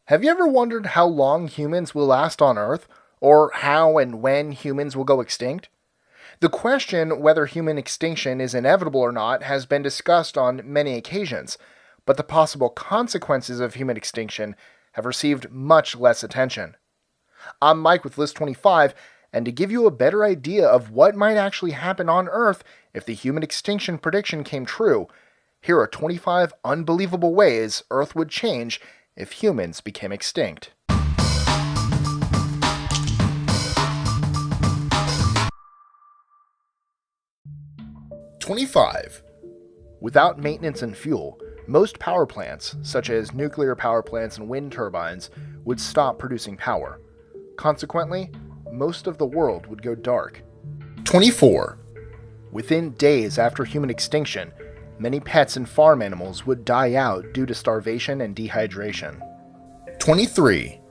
Have you ever wondered how long humans will last on Earth, or how and when humans will go extinct? The question whether human extinction is inevitable or not has been discussed on many occasions, but the possible consequences of human extinction have received much less attention. I'm Mike with List 25, and to give you a better idea of what might actually happen on Earth if the human extinction prediction came true, here are 25 unbelievable ways Earth would change if humans became extinct. #25. Without maintenance and fuel, most power plants, such as nuclear power plants and wind turbines, would stop producing power. Consequently, most of the world would go dark. 24. Within days after human extinction, many pets and farm animals would die out due to starvation and dehydration. 23.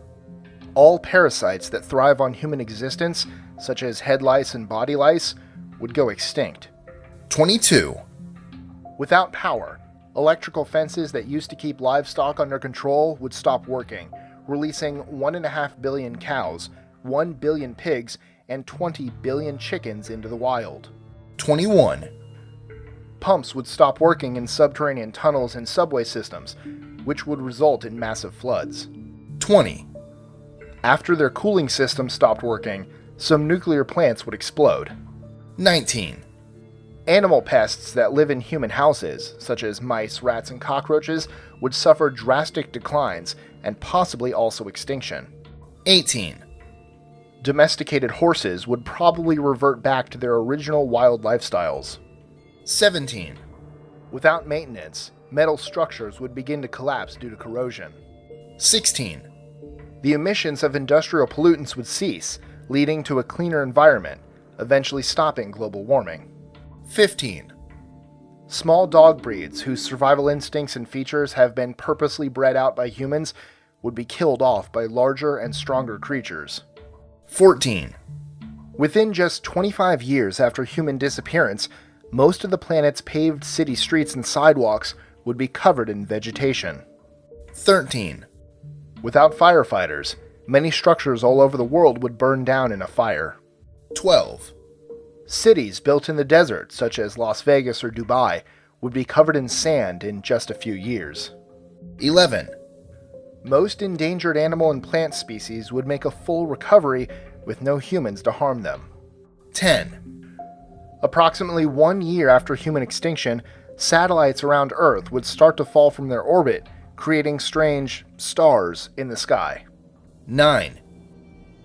All parasites that thrive on human existence, such as head lice and body lice, would go extinct. 22. Without power, electrical fences that used to keep livestock under control would stop working, releasing 1.5 billion cows, 1 billion pigs, and 20 billion chickens into the wild. 21. Pumps would stop working in subterranean tunnels and subway systems, which would result in massive floods. 20. After their cooling system stopped working, some nuclear plants would explode. 19. Animal pests that live in human houses, such as mice, rats, and cockroaches, would suffer drastic declines and possibly also extinction. 18. Domesticated horses would probably revert back to their original wild lifestyles. 17. Without maintenance, metal structures would begin to collapse due to corrosion. 16. The emissions of industrial pollutants would cease, leading to a cleaner environment, eventually stopping global warming. 15. Small dog breeds whose survival instincts and features have been purposely bred out by humans would be killed off by larger and stronger creatures. 14. Within just 25 years after human disappearance, most of the planet's paved city streets and sidewalks would be covered in vegetation. 13. Without firefighters, many structures all over the world would burn down in a fire. 12. Cities built in the desert, such as Las Vegas or Dubai, would be covered in sand in just a few years. 11. Most endangered animal and plant species would make a full recovery with no humans to harm them. 10. Approximately 1 year after human extinction, satellites around Earth would start to fall from their orbit, creating strange stars in the sky. 9.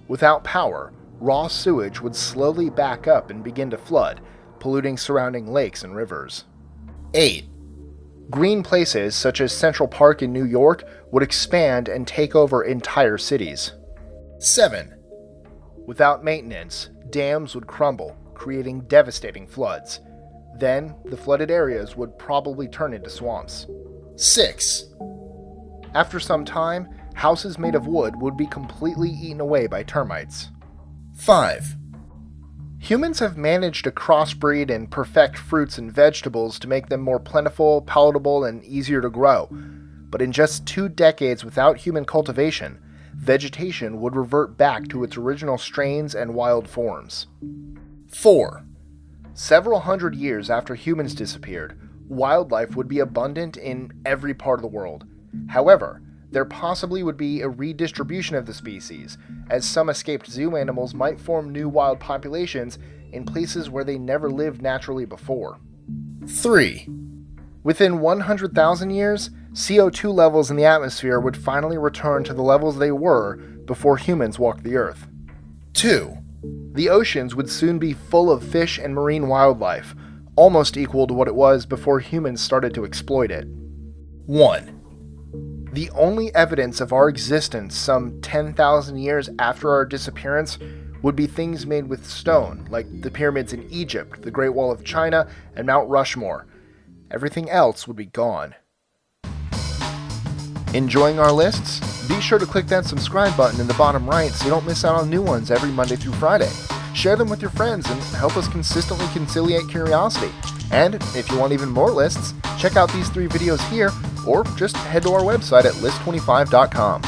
Without power, raw sewage would slowly back up and begin to flood, polluting surrounding lakes and rivers. 8. Green places such as Central Park in New York would expand and take over entire cities. 7. Without maintenance, dams would crumble, creating devastating floods. Then, the flooded areas would probably turn into swamps. 6. After some time, houses made of wood would be completely eaten away by termites. 5. Humans have managed to crossbreed and perfect fruits and vegetables to make them more plentiful, palatable, and easier to grow. But in just 2 decades without human cultivation, vegetation would revert back to its original strains and wild forms. 4. Several hundred years after humans disappeared, wildlife would be abundant in every part of the world. However, there possibly would be a redistribution of the species, as some escaped zoo animals might form new wild populations in places where they never lived naturally before. 3. Within 100,000 years, CO2 levels in the atmosphere would finally return to the levels they were before humans walked the Earth. 2. The oceans would soon be full of fish and marine wildlife, almost equal to what it was before humans started to exploit it. 1. The only evidence of our existence some 10,000 years after our disappearance would be things made with stone, like the pyramids in Egypt, the Great Wall of China, and Mount Rushmore. Everything else would be gone. Enjoying our lists? Be sure to click that subscribe button in the bottom right so you don't miss out on new ones every Monday through Friday. Share them with your friends and help us consistently conciliate curiosity. And if you want even more lists, check out these 3 videos here, or just head to our website at list25.com.